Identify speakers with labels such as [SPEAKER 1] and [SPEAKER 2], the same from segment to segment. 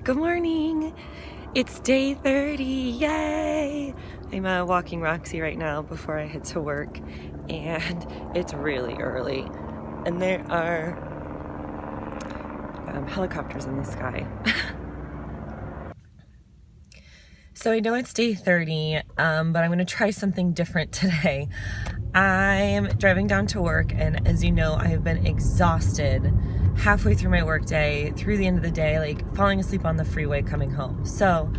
[SPEAKER 1] Good morning. It's day 30. Yay! I'm walking Roxy right now before I head to work, and it's really early, and there are helicopters in the sky. So I know it's day 30, but I'm going to try something different today. I'm driving down to work, and as you know, I have been exhausted halfway through my workday, through the end of the day, like falling asleep on the freeway coming home. So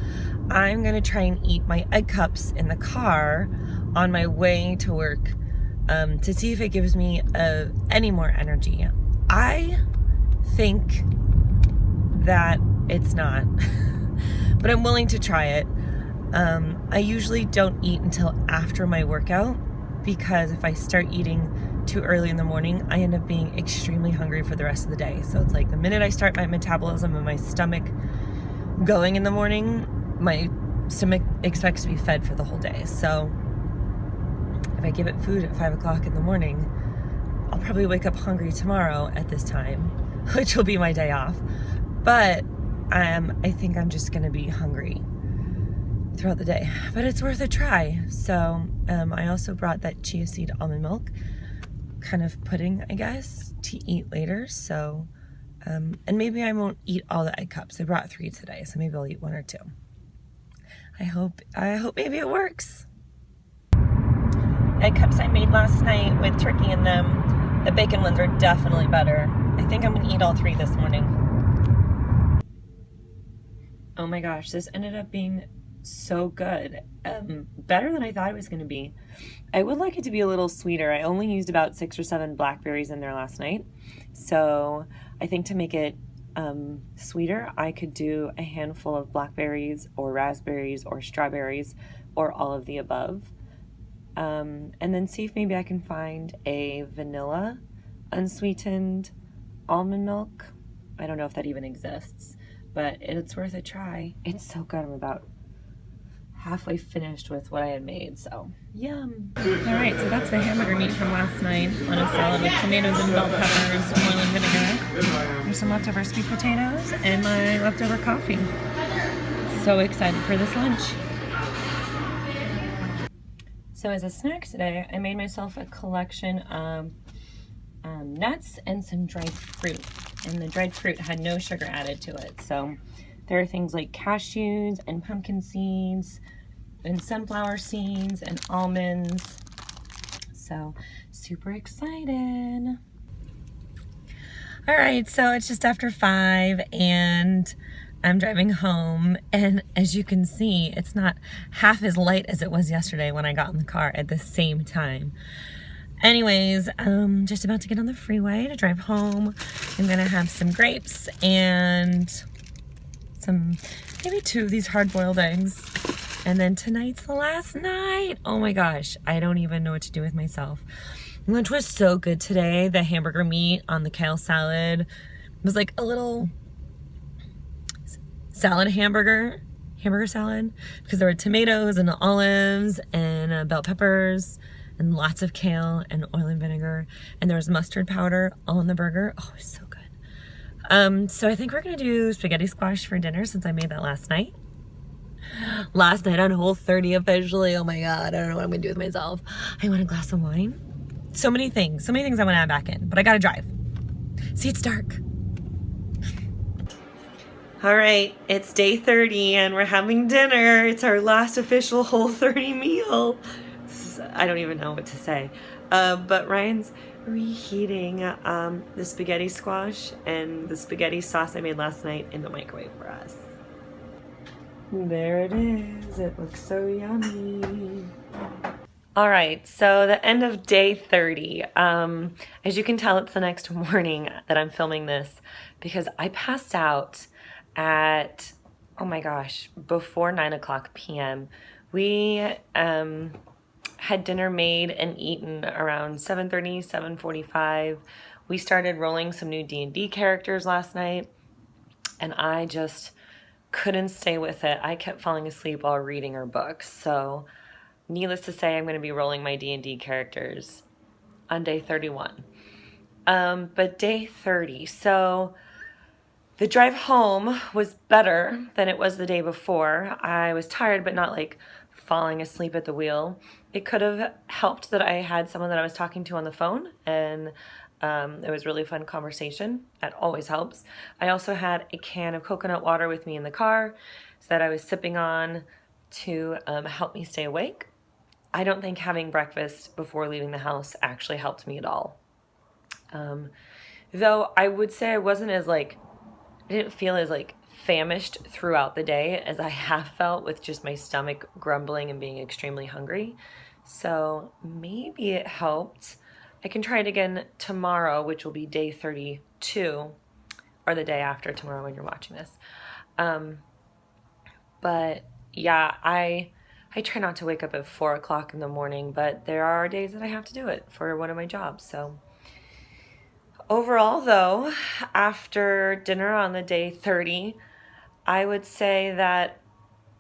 [SPEAKER 1] I'm going to try and eat my egg cups in the car on my way to work to see if it gives me any more energy. I think that it's not, but I'm willing to try it. I usually don't eat until after my workout, because if I start eating too early in the morning, I end up being extremely hungry for the rest of the day. So it's like the minute I start my metabolism and my stomach going in the morning, my stomach expects to be fed for the whole day. So if I give it food at 5 o'clock in the morning, I'll probably wake up hungry tomorrow at this time, which will be my day off. But I think I'm just gonna be hungry throughout the day, but it's worth a try. So I also brought that chia seed almond milk kind of pudding, I guess, to eat later. So and maybe I won't eat all the egg cups. I brought 3 today, so maybe I'll eat 1 or 2. I hope maybe it works. Egg cups I made last night with turkey in them. The bacon ones are definitely better. I think I'm gonna eat all 3 this morning. Oh my gosh, this ended up being so good. Better than I thought it was going to be. I would like it to be a little sweeter. I only used about 6 or 7 blackberries in there last night, so I think to make it sweeter, I could do a handful of blackberries or raspberries or strawberries or all of the above, and then see if maybe I can find a vanilla unsweetened almond milk. I don't know if that even exists, but it's worth a try. It's so good. I'm about halfway finished with what I had made, so yum. All right, so that's the hamburger meat from last night on a salad with tomatoes and bell peppers, oil and vinegar. There's some leftover sweet potatoes and my leftover coffee. So excited for this lunch. So as a snack today, I made myself a collection of nuts and some dried fruit. And the dried fruit had no sugar added to it. So there are things like cashews and pumpkin seeds and sunflower seeds and almonds. So super excited. All right, so it's just after 5 and I'm driving home, and as you can see, it's not half as light as it was yesterday when I got in the car at the same time. Anyways, just about to get on the freeway to drive home. I'm gonna have some grapes and maybe 2 of these hard-boiled eggs. And then tonight's the last night. Oh my gosh, I don't even know what to do with myself. Lunch was so good today. The hamburger meat on the kale salad was like a little salad hamburger salad, because there were tomatoes and olives and bell peppers and lots of kale and oil and vinegar, and there was mustard powder on the burger. Oh, it was so good. So I think we're gonna do spaghetti squash for dinner, since I made that last night. Last night on Whole30 officially. Oh my God, I don't know what I'm gonna do with myself. I want a glass of wine. So many things I wanna add back in, but I gotta drive. See, it's dark. All right, it's day 30 and we're having dinner. It's our last official Whole30 meal. I don't even know what to say. But Ryan's reheating the spaghetti squash and the spaghetti sauce I made last night in the microwave for us. There it is. It looks so yummy. All right, so the end of day 30. As you can tell, it's the next morning that I'm filming this, because I passed out at, oh my gosh, before 9 o'clock p.m. We had dinner made and eaten around 7:30, 7:45. We started rolling some new D&D characters last night, and I just couldn't stay with it. I kept falling asleep while reading our books. So needless to say, I'm going to be rolling my D&D characters on day 31. But day 30, so The drive home was better than it was the day before. I was tired, but not like falling asleep at the wheel. It could have helped that I had someone that I was talking to on the phone, and it was really fun conversation. That always helps. I also had a can of coconut water with me in the car so that I was sipping on to help me stay awake. I don't think having breakfast before leaving the house actually helped me at all. Though I would say I wasn't as I didn't feel as famished throughout the day as I have felt with just my stomach grumbling and being extremely hungry. So maybe it helped. I can try it again tomorrow, which will be day 32, or the day after tomorrow when you're watching this. But yeah, I try not to wake up at 4 o'clock in the morning, but there are days that I have to do it for one of my jobs. So overall, though, after dinner on the day 30, I would say that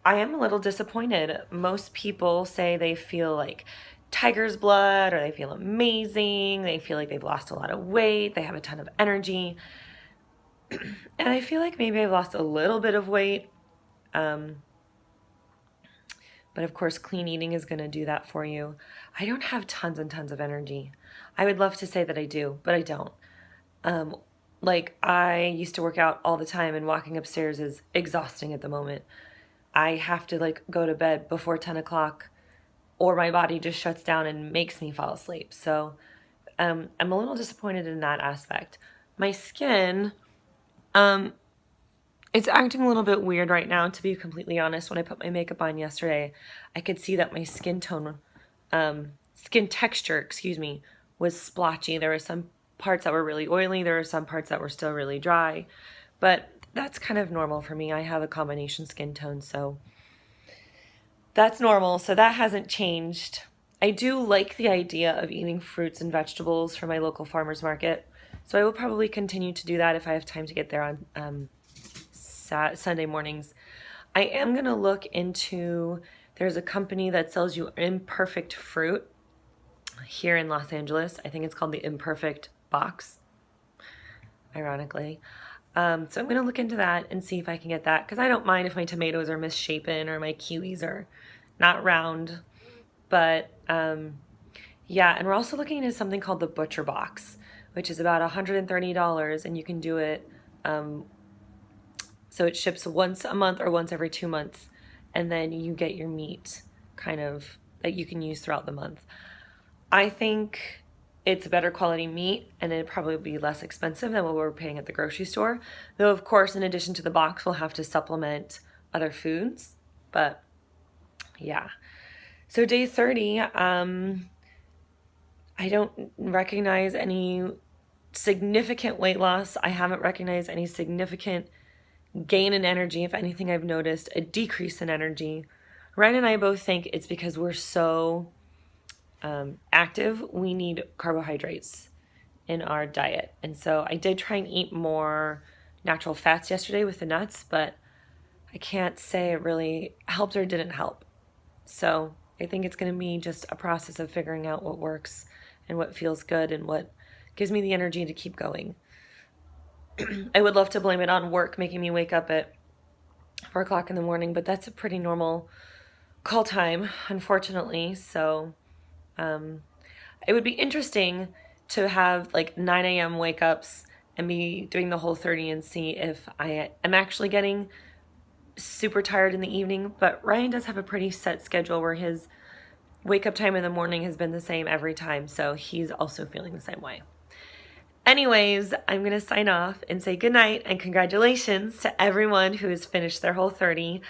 [SPEAKER 1] I am a little disappointed. Most people say they feel like tiger's blood, or they feel amazing, they feel like they've lost a lot of weight, they have a ton of energy. And I feel like maybe I've lost a little bit of weight. But of course, clean eating is going to do that for you. I don't have tons and tons of energy. I would love to say that I do, but I don't. I used to work out all the time, and walking upstairs is exhausting at the moment. I have to go to bed before 10 o'clock or my body just shuts down and makes me fall asleep. So I'm a little disappointed in that aspect. My skin, it's acting a little bit weird right now, to be completely honest. When I put my makeup on yesterday, I could see that my skin texture, was splotchy. There were some parts that were really oily. There were some parts that were still really dry, but that's kind of normal for me. I have a combination skin tone, so that's normal. So that hasn't changed. I do like the idea of eating fruits and vegetables from my local farmer's market, so I will probably continue to do that if I have time to get there on Sunday mornings. I am going to look into, there's a company that sells you imperfect fruit here in Los Angeles. I think it's called the Imperfect Box, ironically. So I'm going to look into that and see if I can get that, because I don't mind if my tomatoes are misshapen or my kiwis are not round. But yeah, and we're also looking into something called the Butcher Box, which is about $130, and you can do it, so it ships once a month or once every 2 months, and then you get your meat kind of that you can use throughout the month. I think it's better quality meat, and it'd probably be less expensive than what we're paying at the grocery store. Though, of course, in addition to the box, we'll have to supplement other foods. But yeah. So day 30, I don't recognize any significant weight loss. I haven't recognized any significant gain in energy. If anything, I've noticed a decrease in energy. Ryan and I both think it's because we're so active. We need carbohydrates in our diet. And so I did try and eat more natural fats yesterday with the nuts, but I can't say it really helped or didn't help. So I think it's going to be just a process of figuring out what works and what feels good and what gives me the energy to keep going. I would love to blame it on work making me wake up at 4 o'clock in the morning, but that's a pretty normal call time, unfortunately. So it would be interesting to have 9 a.m. wake ups and be doing the Whole30 and see if I am actually getting super tired in the evening. But Ryan does have a pretty set schedule where his wake up time in the morning has been the same every time, so he's also feeling the same way. Anyways, I'm going to sign off and say goodnight and congratulations to everyone who has finished their Whole30.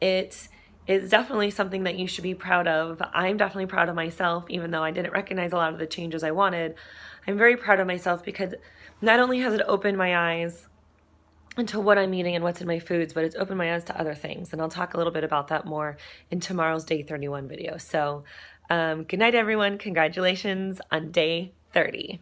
[SPEAKER 1] It is definitely something that you should be proud of. I'm definitely proud of myself, even though I didn't recognize a lot of the changes I wanted. I'm very proud of myself because not only has it opened my eyes into what I'm eating and what's in my foods, but it's opened my eyes to other things. And I'll talk a little bit about that more in tomorrow's Day 31 video. So good night, everyone. Congratulations on Day 30.